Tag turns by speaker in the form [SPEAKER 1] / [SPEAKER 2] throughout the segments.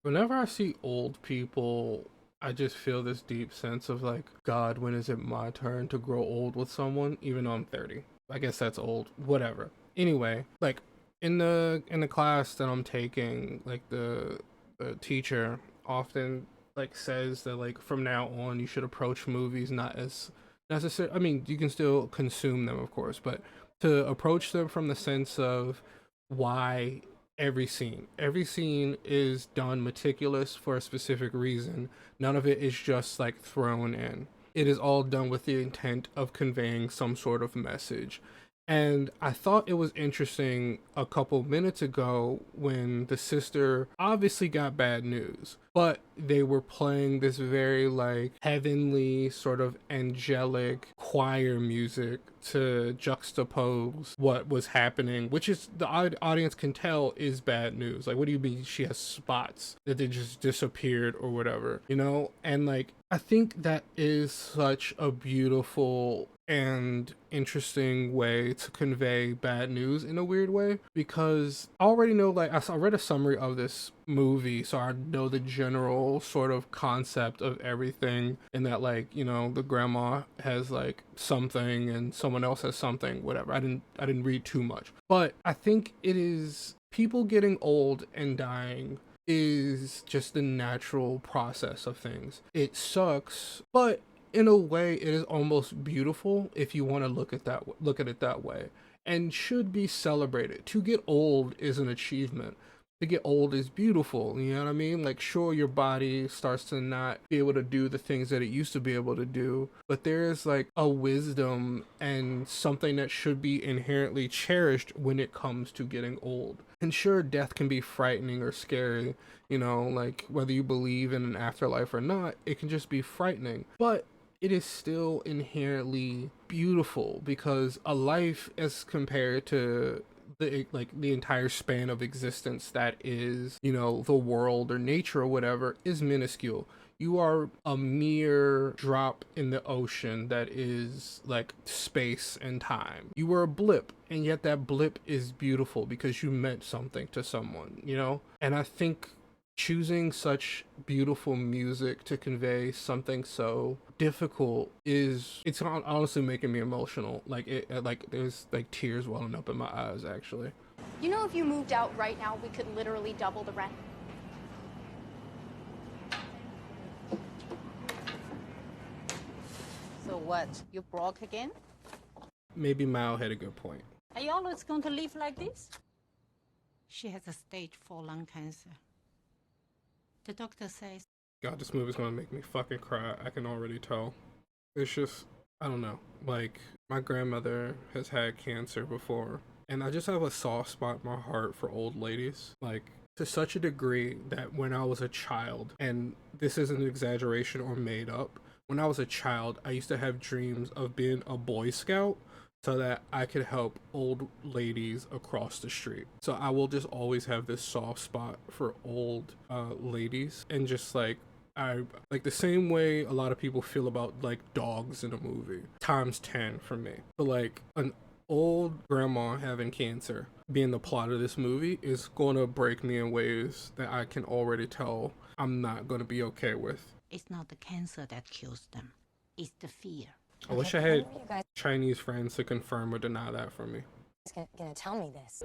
[SPEAKER 1] Whenever I see old people, I just feel this deep sense of like, God, when is it my turn to grow old with someone? Even though I'm 30. I guess that's old. Whatever. Anyway, like in the class that I'm taking, like the teacher often like says that like from now on you should approach movies not as necessary. I mean, you can still consume them, of course, but to approach them from the sense of why every scene is done meticulous for a specific reason. None of it is just like thrown in. It is all done with the intent of conveying some sort of message. And I thought it was interesting a couple minutes ago when the sister obviously got bad news, but they were playing this very like heavenly sort of angelic choir music to juxtapose what was happening, which is the audience can tell is bad news. Like, what do you mean she has spots that they just disappeared or whatever, you know? And like, I think that is such a beautiful and interesting way to convey bad news in a weird way, because I already know, like I read a summary of this movie, so I know the general sort of concept of everything, and that like, you know, the grandma has like something and someone else has something, whatever. I didn't read too much, but I think it is people getting old and dying is just the natural process of things. It sucks, but in a way it is almost beautiful if you want to look at it that way, and should be celebrated. To get old is an achievement. To get old is beautiful, you know what I mean? Like, sure, your body starts to not be able to do the things that it used to be able to do, but there is like a wisdom and something that should be inherently cherished when it comes to getting old. And sure, death can be frightening or scary, you know, like whether you believe in an afterlife or not, it can just be frightening. But it is still inherently beautiful, because a life as compared to the entire span of existence that is, you know, the world or nature or whatever, is minuscule. You are a mere drop in the ocean that is like space and time. You were a blip, and yet that blip is beautiful because you meant something to someone, you know? And I think choosing such beautiful music to convey something so difficult it's honestly making me emotional. Like like there's like tears welling up in my eyes, actually.
[SPEAKER 2] You know, if you moved out right now, we could literally double the rent.
[SPEAKER 3] So what, you broke again?
[SPEAKER 1] Maybe Mao had a good point.
[SPEAKER 3] Are you always going to live like this? She has a stage 4 lung cancer. The doctor says...
[SPEAKER 1] God, this movie's gonna make me fucking cry. I can already tell. It's just, I don't know. Like, my grandmother has had cancer before, and I just have a soft spot in my heart for old ladies. Like, to such a degree that when I was a child, and this isn't an exaggeration or made up, when I was a child, I used to have dreams of being a Boy Scout so that I could help old ladies across the street. So I will just always have this soft spot for old ladies, and just like, I like the same way a lot of people feel about like dogs in a movie, times 10 for me. But like an old grandma having cancer being the plot of this movie is going to break me in ways that I can already tell I'm not going to be okay with.
[SPEAKER 3] It's not the cancer that kills them, it's the fear.
[SPEAKER 1] I wish I had Chinese friends to confirm or deny that for me.
[SPEAKER 4] Gonna tell me this.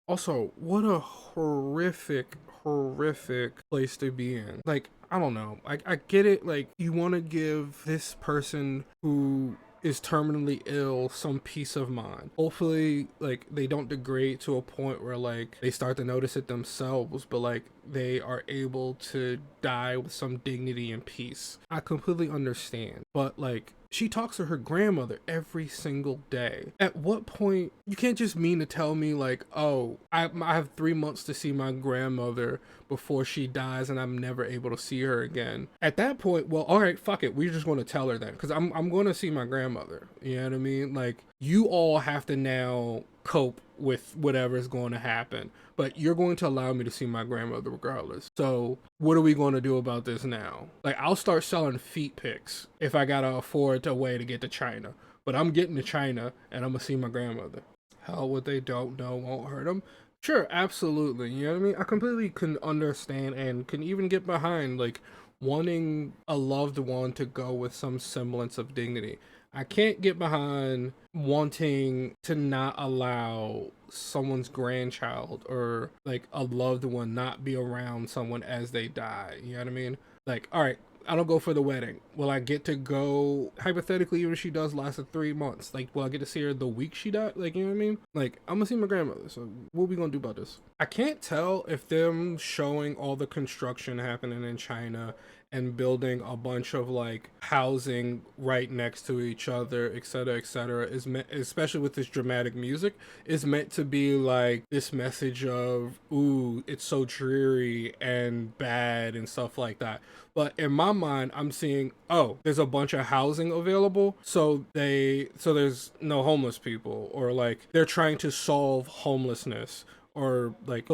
[SPEAKER 1] Also, what a horrific place to be in. Like, I don't know. I get it. Like, you want to give this person who is terminally ill some peace of mind. Hopefully, like, they don't degrade to a point where, like, they start to notice it themselves, but, like, they are able to die with some dignity and peace. I completely understand. But, like, she talks to her grandmother every single day. At what point, you can't just mean to tell me like, oh, I have 3 months to see my grandmother before she dies and I'm never able to see her again. At that point, well, all right, fuck it. We're just going to tell her then, because I'm going to see my grandmother. You know what I mean? Like, you all have to now cope with whatever's going to happen, but you're going to allow me to see my grandmother regardless. So what are we going to do about this now? Like, I'll start selling feet pics if I gotta afford a way to get to China, but I'm getting to China and I'm gonna see my grandmother. hell, what they don't know won't hurt them. Sure, absolutely. You know what I mean? I completely can understand and can even get behind like wanting a loved one to go with some semblance of dignity. I can't get behind wanting to not allow someone's grandchild or like a loved one not be around someone as they die. You know what I mean? Like, all right, I don't go for the wedding. Will I get to go, hypothetically, even if she does last 3 months? Like, will I get to see her the week she died? Like, you know what I mean? Like, I'm gonna see my grandmother, so what we gonna do about this? I can't tell if them showing all the construction happening in China and building a bunch of like housing right next to each other, etc., is meant, especially with this dramatic music, is meant to be like this message of, ooh, it's so dreary and bad and stuff like that. But in my mind, I'm seeing, oh, there's a bunch of housing available, so there's no homeless people, or like they're trying to solve homelessness, or like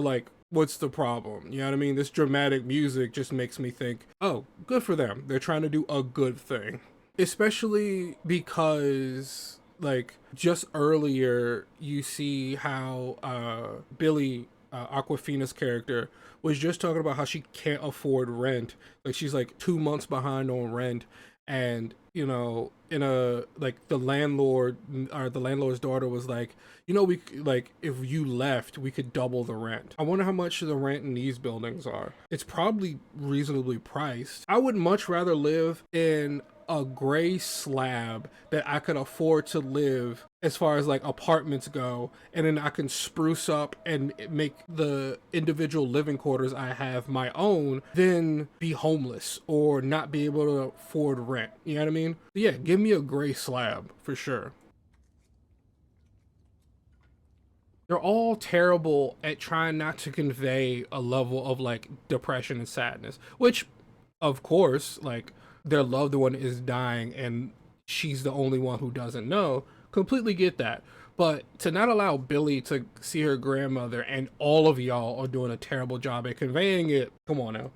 [SPEAKER 1] what's the problem? You know what I mean? This dramatic music just makes me think, oh, good for them. They're trying to do a good thing. Especially because like just earlier you see how Billy, Aquafina's character, was just talking about how she can't afford rent. Like she's like 2 months behind on rent, and you know, in a like the landlord or the landlord's daughter was like, you know, we like if you left, we could double the rent. I wonder how much the rent in these buildings are. It's probably reasonably priced. I would much rather live in a gray slab that I could afford to live as far as like apartments go, and then I can spruce up and make the individual living quarters I have my own, than be homeless or not be able to afford rent. You know what I mean? Yeah, give me a gray slab for sure. They're all terrible at trying not to convey a level of like depression and sadness, which of course, like their loved one is dying and she's the only one who doesn't know. Completely get that. But to not allow Billy to see her grandmother, and all of y'all are doing a terrible job at conveying it. Come on now.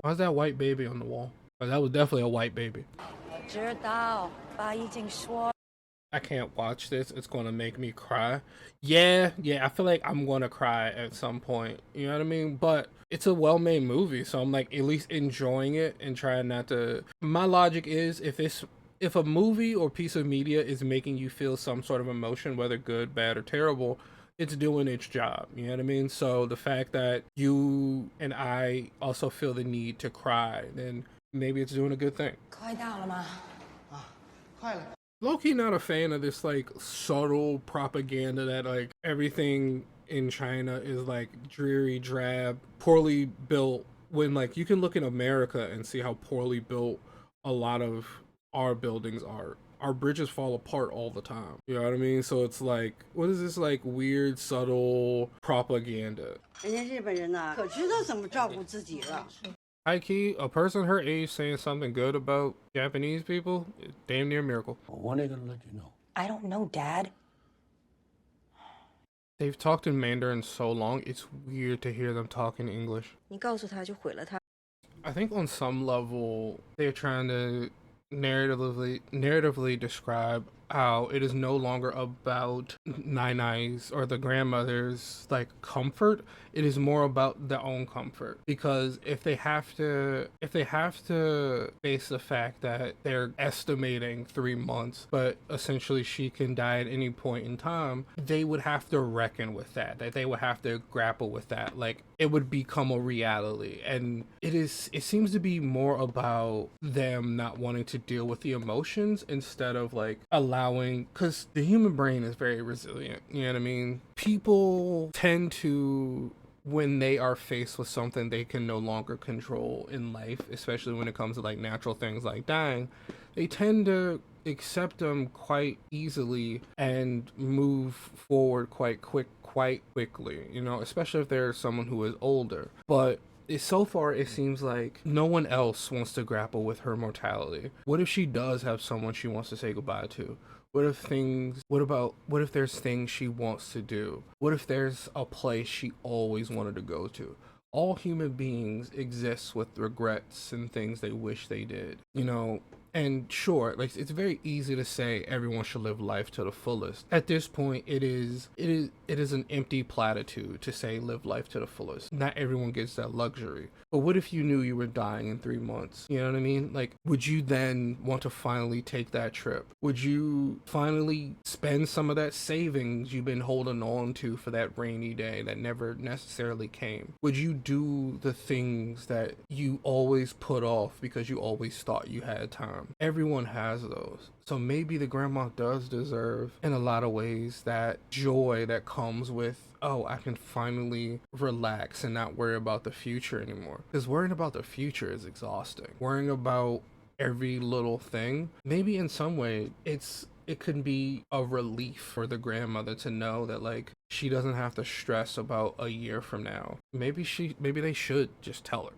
[SPEAKER 1] Why's that white baby on the wall? Oh, that was definitely a white baby. I can't watch this. It's going to make me cry. Yeah, I feel like I'm going to cry at some point. You know what I mean? But it's a well-made movie, so I'm like at least enjoying it and trying not to. My logic is if a movie or piece of media is making you feel some sort of emotion, whether good, bad, or terrible, it's doing its job. You know what I mean? So the fact that you and I also feel the need to cry, then maybe it's doing a good thing. Low-key not a fan of this like subtle propaganda that like everything in China is like dreary, drab, poorly built, when like you can look in America and see how poorly built a lot of our buildings are. Our bridges fall apart all the time. You know what I mean? So it's like, what is this like weird, subtle propaganda? High key, a person her age saying something good about Japanese people, damn near a miracle.
[SPEAKER 4] When are they gonna let you know? I don't know, Dad.
[SPEAKER 1] They've talked in Mandarin so long, it's weird to hear them talk in English. I think on some level, they're trying to narratively describe how it is no longer about Nai's or the grandmother's like comfort. It is more about their own comfort, because if they have to face the fact that they're estimating 3 months, but essentially she can die at any point in time, they would have to reckon with that they would have to grapple with that. Like it would become a reality, and it seems to be more about them not wanting to deal with the emotions instead of like allowing, because the human brain is very resilient. You know what I mean? People tend to, when they are faced with something they can no longer control in life, especially when it comes to like natural things like dying, they tend to accept them quite easily and move forward quite quickly, you know, especially if they're someone who is older. But so far it seems like no one else wants to grapple with her mortality. What if she does have someone she wants to say goodbye to? What if there's things she wants to do? What if there's a place she always wanted to go to? All human beings exist with regrets and things they wish they did. You know, And sure, like it's very easy to say everyone should live life to the fullest. At this point, it is an empty platitude to say live life to the fullest. Not everyone gets that luxury. But what if you knew you were dying in 3 months? You know what I mean? Like, would you then want to finally take that trip? Would you finally spend some of that savings you've been holding on to for that rainy day that never necessarily came? Would you do the things that you always put off because you always thought you had time? Everyone has those. So maybe the grandma does deserve, in a lot of ways, that joy that comes with, oh, I can finally relax and not worry about the future anymore. Because worrying about the future is exhausting. Worrying about every little thing, maybe in some way, it could be a relief for the grandmother to know that, like, she doesn't have to stress about a year from now. Maybe they should just tell her.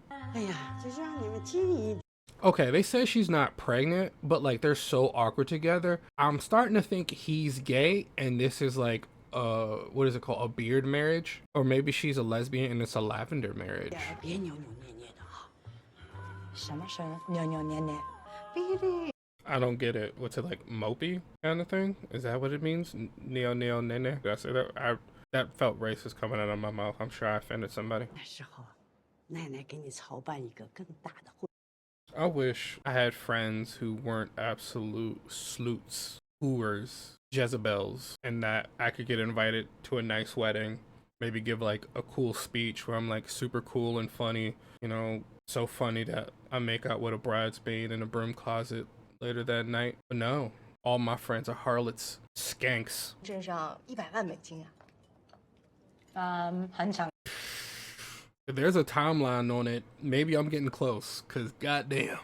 [SPEAKER 1] Okay, they say she's not pregnant, but like they're so awkward together. I'm starting to think he's gay and this is like what is it called? A beard marriage? Or maybe she's a lesbian and it's a lavender marriage. I don't get it. What's it, like mopey kind of thing? Is that what it means? Neo nene? Did I say that? That felt racist coming out of my mouth. I'm sure I offended somebody. I wish I had friends who weren't absolute sleuths, hooers, Jezebels, and that I could get invited to a nice wedding, maybe give like a cool speech where I'm like super cool and funny, you know, so funny that I make out with a bridesmaid in a broom closet later that night. But no, all my friends are harlots, skanks. If there's a timeline on it, maybe I'm getting close, cause goddamn.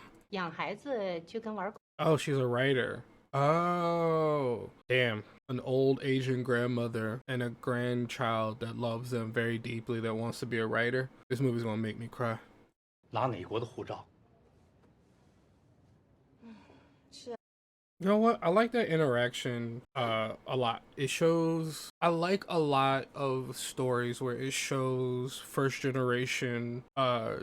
[SPEAKER 1] Oh, she's a writer. Oh, damn. An old Asian grandmother and a grandchild that loves them very deeply that wants to be a writer. This movie's gonna make me cry.
[SPEAKER 5] 拿美国的护照。
[SPEAKER 1] You know what? I like that interaction a lot. It shows, I like a lot of stories where it shows first generation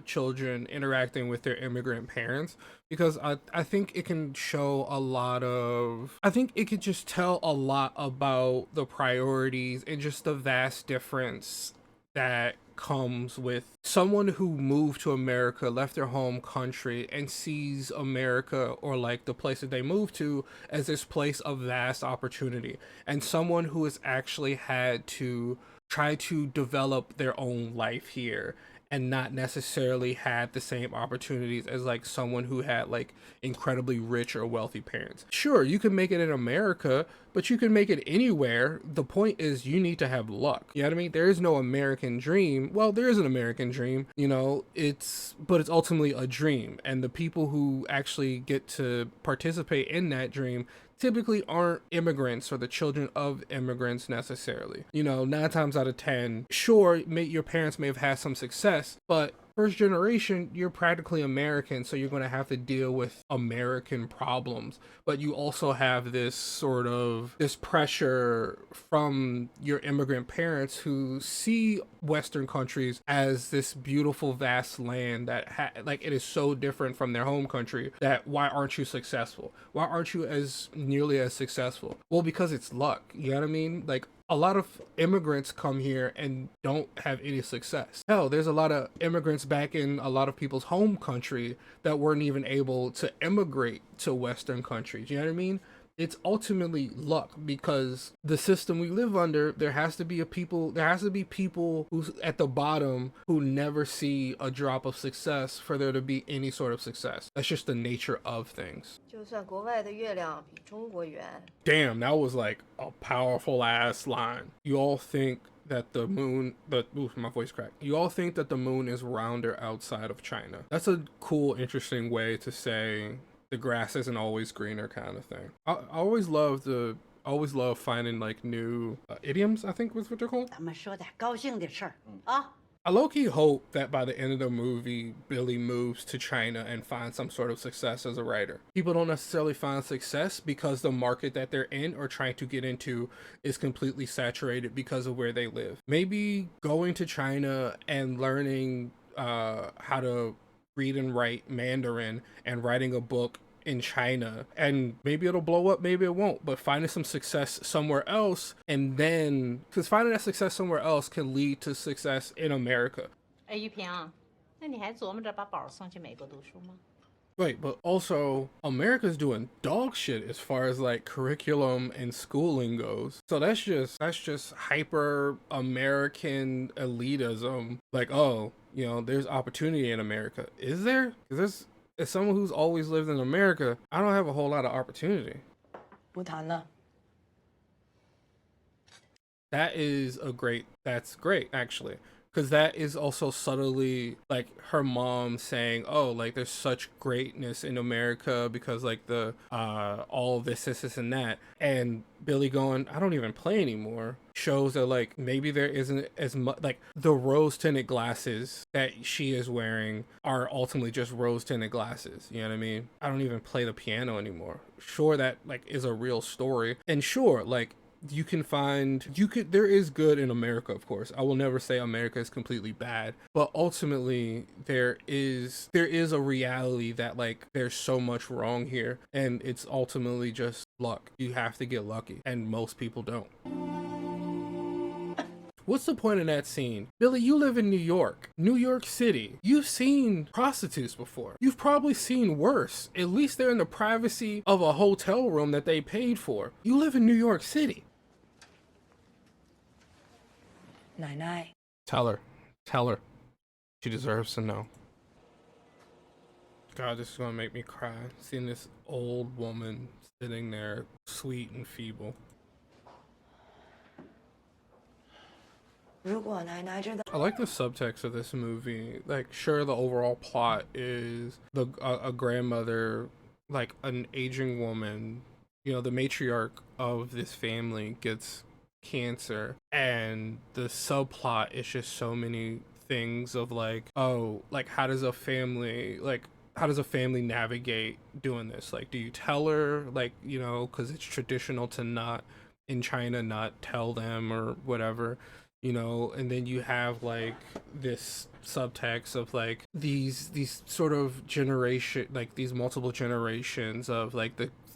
[SPEAKER 1] children interacting with their immigrant parents, because I think it can show a lot of, I think it could just tell a lot about the priorities and just the vast difference that comes with someone who moved to America, left their home country, and sees America, or like the place that they moved to, as this place of vast opportunity, and someone who has actually had to try to develop their own life here and not necessarily had the same opportunities as like someone who had like incredibly rich or wealthy parents. Sure, you can make it in America, but you can make it anywhere. The point is you need to have luck. You know what I mean? There is no American dream. Well, there is an American dream, you know, but it's ultimately a dream. And the people who actually get to participate in that dream typically aren't immigrants or the children of immigrants necessarily. You know, 9 times out of 10, sure, your parents may have had some success, but first generation, you're practically American, so you're going to have to deal with American problems. But you also have this pressure from your immigrant parents who see Western countries as this beautiful, vast land that it is so different from their home country that why aren't you successful? Why aren't you as nearly as successful? Well, because it's luck. You know what I mean? Like, a lot of immigrants come here and don't have any success. Hell, there's a lot of immigrants back in a lot of people's home country that weren't even able to immigrate to Western countries. You know what I mean? It's ultimately luck, because the system we live under, there has to be people who's at the bottom who never see a drop of success for there to be any sort of success. That's just the nature of things. Damn, that was like a powerful ass line. You all think that the moon, my voice cracked. You all think that the moon is rounder outside of China. That's a cool, interesting way to say the grass isn't always greener kind of thing. I always love finding like new idioms, I think was what they're called. I low-key hope that by the end of the movie, Billy moves to China and finds some sort of success as a writer. People don't necessarily find success because the market that they're in or trying to get into is completely saturated because of where they live. Maybe going to China and learning how to read and write Mandarin and writing a book in China, and maybe it'll blow up, maybe it won't, but finding some success somewhere else, and then because finding that success somewhere else can lead to success in America.
[SPEAKER 3] 哎，玉萍啊，那你还琢磨着把宝送去美国读书吗？
[SPEAKER 1] Right, but also America's doing dog shit as far as like curriculum and schooling goes. So that's just hyper American elitism. Like, oh, you know, there's opportunity in America. Is there? Because as someone who's always lived in America, I don't have a whole lot of opportunity.
[SPEAKER 4] 不谈了。
[SPEAKER 1] That's great actually. Because that is also subtly like her mom saying, oh, like there's such greatness in America because like the all of this and that, and Billy going, I don't even play anymore, shows that like maybe there isn't as much, like the rose tinted glasses that she is wearing are ultimately just rose tinted glasses. You know what I mean? I don't even play the piano anymore. Sure, that like is a real story, and sure, like there is good in America, of course. I will never say America is completely bad, but ultimately there is a reality that like there's so much wrong here, and it's ultimately just luck. You have to get lucky, and most people don't. What's the point in that scene? Billy, you live in New York City. You've seen prostitutes before. You've probably seen worse. At least they're in the privacy of a hotel room that they paid for. You live in New York City.
[SPEAKER 4] 奶奶。
[SPEAKER 1] Tell her. She deserves to know. God, this is gonna make me cry. Seeing this old woman sitting there, sweet and feeble.
[SPEAKER 4] 如果奶奶知道，
[SPEAKER 1] I like the subtext of this movie. Like, sure, the overall plot is a grandmother, like an aging woman, you know, the matriarch of this family gets cancer, and the subplot is just so many things of like, oh, like how does a family navigate doing this? Like, do you tell her, like, you know, because it's traditional to not in China not tell them or whatever, you know, and then you have like this subtext of like these sort of generation, like these multiple generations of like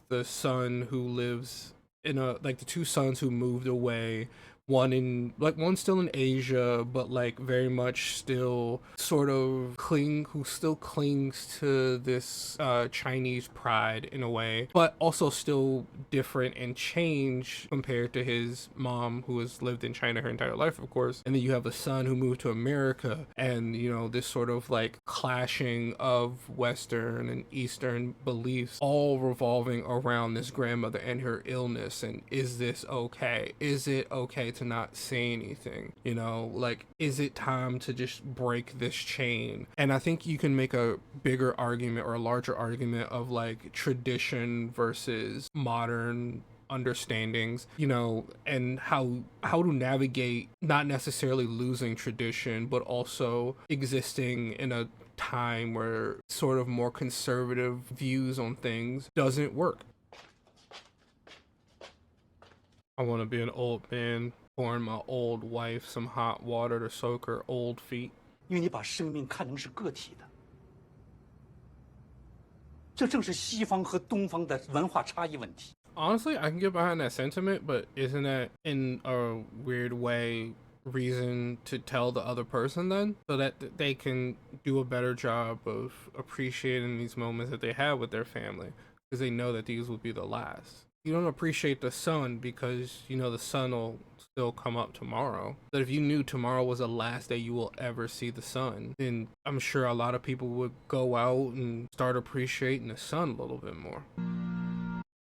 [SPEAKER 1] the son who lives in a, like the two sons who moved away, one still in Asia, but like very much still sort of who still clings to this Chinese pride in a way, but also still different and changed compared to his mom, who has lived in China her entire life, of course. And then you have a son who moved to America, and you know, this sort of like clashing of Western and Eastern beliefs, all revolving around this grandmother and her illness. And is this okay? Is it okay to not say anything? You know, like, is it time to just break this chain? And I think you can make a bigger argument or a larger argument of like tradition versus modern understandings, you know, and how to navigate not necessarily losing tradition, but also existing in a time where sort of more conservative views on things doesn't work. I want to be an old man pouring my old wife some hot water to soak her old feet.
[SPEAKER 5] 因为你把生命看成是个体的，这正是西方和东方的文化差异问题。
[SPEAKER 1] Honestly, I can get behind that sentiment, but isn't that in a weird way reason to tell the other person then, so that they can do a better job of appreciating these moments that they have with their family, because they know that these will be the last. You don't appreciate the sun because you know the sun will still come up tomorrow. But if you knew tomorrow was the last day you will ever see the sun, then I'm sure a lot of people would go out and start appreciating the sun a little bit more.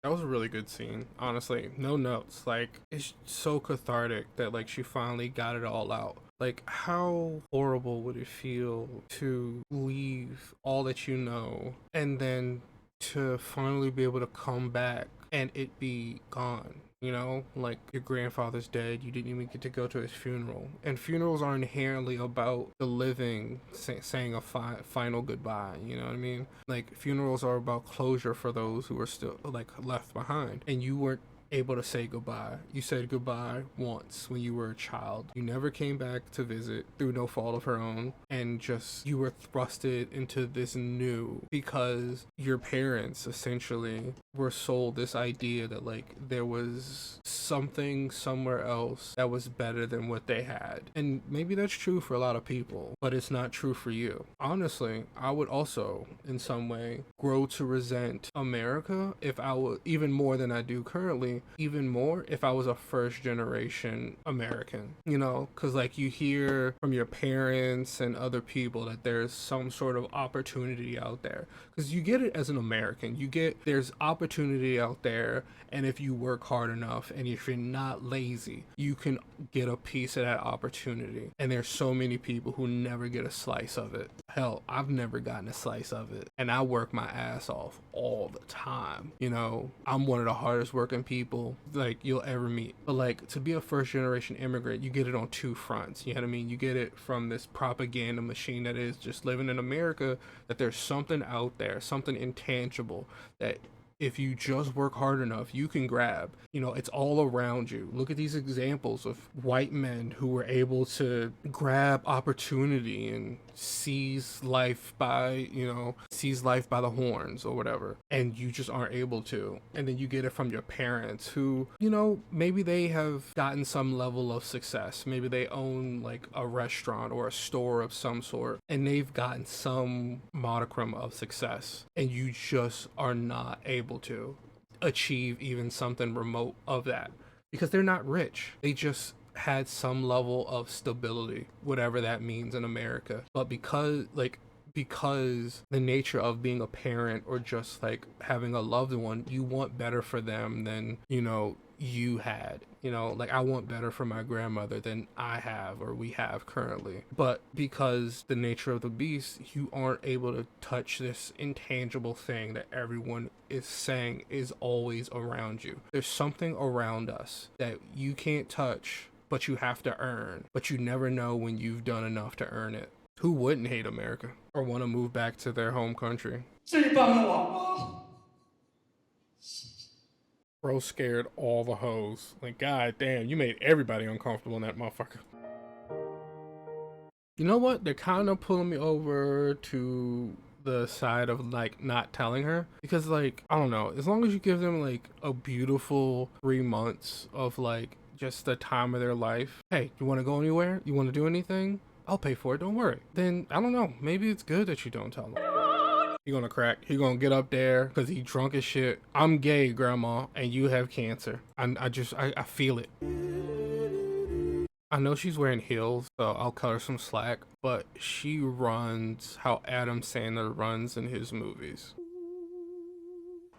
[SPEAKER 1] That was a really good scene, honestly. No notes. Like, it's so cathartic that like she finally got it all out. Like, how horrible would it feel to leave all that you know and then to finally be able to come back and it be gone? You know, like your grandfather's dead, you didn't even get to go to his funeral. And funerals are inherently about the living saying a final goodbye, you know what I mean? Like, funerals are about closure for those who are still like left behind. And you weren't able to say goodbye. You said goodbye once when you were a child. You never came back to visit through no fault of her own, and just you were thrusted into this new because your parents essentially were sold this idea that like there was something somewhere else that was better than what they had. And maybe that's true for a lot of people, but it's not true for you. Honestly, I would also in some way grow to resent America if I was, even more than I do currently, even more if I was a first generation American, you know, because like you hear from your parents and other people that there's some sort of opportunity out there, because you get it as an American, you get there's opportunity out there, and if you work hard enough and if you're not lazy, you can get a piece of that opportunity. And there's so many people who never get a slice of it. Hell, I've never gotten a slice of it, and I work my ass off all the time. You know, I'm one of the hardest working people like you'll ever meet. But like to be a first generation immigrant, you get it on two fronts. You know what I mean? You get it from this propaganda machine that is just living in America, that there's something out there, something intangible that if you just work hard enough, you can grab. You know, it's all around you. Look at these examples of white men who were able to grab opportunity and seize life by the horns or whatever. And you just aren't able to. And then you get it from your parents who, you know, maybe they have gotten some level of success. Maybe they own like a restaurant or a store of some sort, and they've gotten some modicum of success. And you just are not able to achieve even something remote of that because they're not rich. They just had some level of stability, whatever that means in America. But because the nature of being a parent or just like having a loved one, you want better for them than, you know, you had. You know, like I want better for my grandmother than I have or we have currently. But because the nature of the beast, you aren't able to touch this intangible thing that everyone is saying is always around you. There's something around us that you can't touch, but you have to earn. But you never know when you've done enough to earn it. Who wouldn't hate America or want to move back to their home country? Bro scared all the hoes. Like, god damn, you made everybody uncomfortable in that motherfucker. You know what? They're kind of pulling me over to the side of like not telling her, because like, I don't know, as long as you give them like a beautiful 3 months of like just the time of their life. Hey, you want to go anywhere? You want to do anything? I'll pay for it, don't worry. Then, I don't know, maybe it's good that you don't tell them. He gonna crack. He gonna get up there because he drunk as shit. I'm gay, grandma, and you have cancer. I feel it. I know she's wearing heels, so I'll cut her some slack, but she runs how Adam Sandler runs in his movies.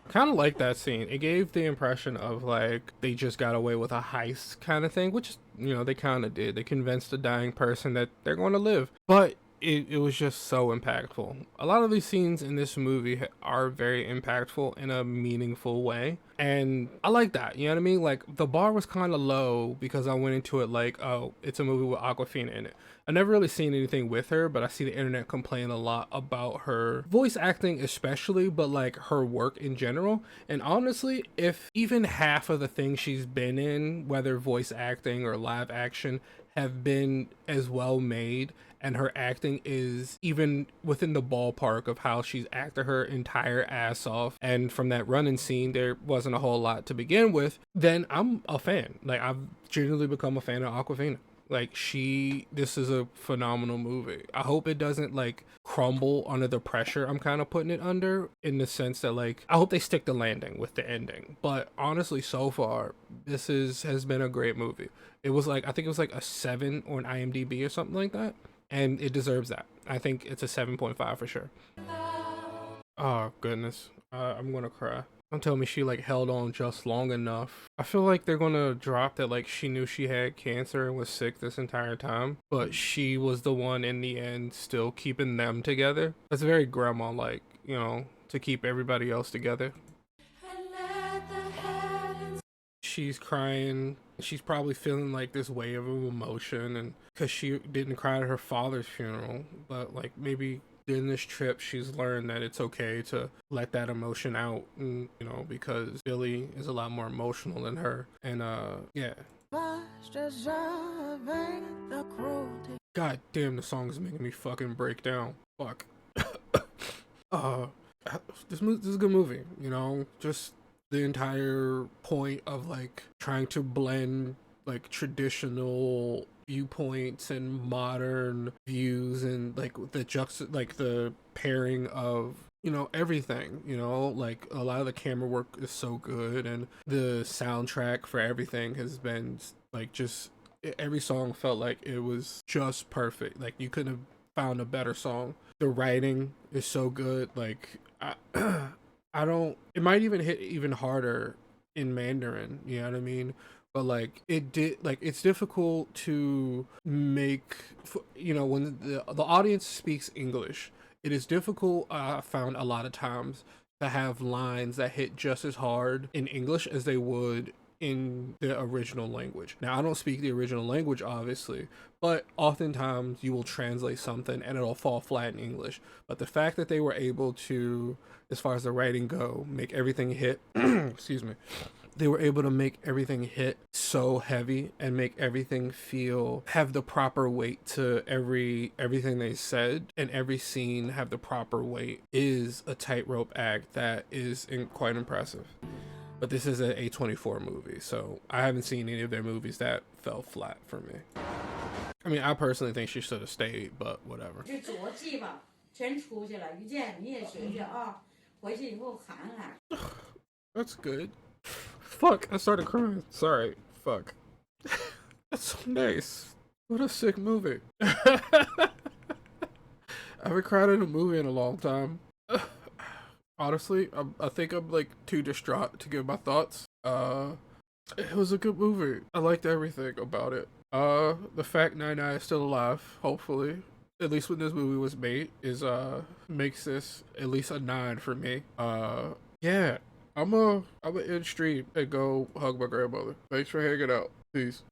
[SPEAKER 1] Kind of like that scene. It gave the impression of like they just got away with a heist kind of thing, which, you know, they kind of did. They convinced a dying person that they're going to live. But it was just so impactful. A lot of these scenes in this movie are very impactful in a meaningful way. And I like that, you know what I mean? Like, the bar was kind of low because I went into it like, oh, it's a movie with Awkwafina in it. I never really seen anything with her, but I see the internet complain a lot about her voice acting especially, but like her work in general. And honestly, if even half of the things she's been in, whether voice acting or live action, have been as well made, and her acting is even within the ballpark of how she's acted her entire ass off, and from that running scene there wasn't a whole lot to begin with, then I'm a fan. Like, I've genuinely become a fan of Awkwafina. Like, this is a phenomenal movie. I hope it doesn't like crumble under the pressure I'm kind of putting it under, in the sense that like, I hope they stick the landing with the ending. But honestly, so far, this has been a great movie. It was like, I think it was like a 7 on IMDb or something like that. And it deserves that. I think it's a 7.5 for sure. Oh, goodness. I'm gonna cry. Don't tell me she like held on just long enough. I feel like they're gonna drop that like she knew she had cancer and was sick this entire time, but she was the one in the end still keeping them together. That's very grandma-like, you know, to keep everybody else together. She's crying. She's probably feeling like this wave of emotion, and because she didn't cry at her father's funeral, but like maybe in this trip, she's learned that it's okay to let that emotion out, and, you know, because Billy is a lot more emotional than her. And yeah. God damn, the song is making me fucking break down. Fuck. This is a good movie, you know, just the entire point of like trying to blend like traditional viewpoints and modern views, and like the pairing of, you know, everything, you know, like a lot of the camera work is so good, and the soundtrack for everything has been like just every song felt like it was just perfect. Like you couldn't have found a better song. The writing is so good. Like I don't, it might even hit even harder in Mandarin, you know what I mean? But like it's difficult to make, you know, when the audience speaks English, it is difficult, I found a lot of times, to have lines that hit just as hard in English as they would in the original language. Now, I don't speak the original language, obviously, but oftentimes you will translate something and it'll fall flat in English. But the fact that they were able to, as far as the writing go, make everything hit, excuse me, they were able to make everything hit so heavy and make everything have the proper weight to everything they said, and every scene have the proper weight, is a tightrope act that is quite impressive. But this is an A24 movie, so I haven't seen any of their movies that fell flat for me. I mean, I personally think she should have stayed, but whatever. That's good. Fuck, I started crying. Sorry. Fuck. That's so nice. What a sick movie. I haven't cried in a movie in a long time. Honestly, I think I'm like too distraught to give my thoughts. It was a good movie. I liked everything about it. The fact Nai is still alive, hopefully, at least when this movie was made, is makes this at least a 9 for me. Yeah, I'm a end stream and go hug my grandmother. Thanks for hanging out. Peace.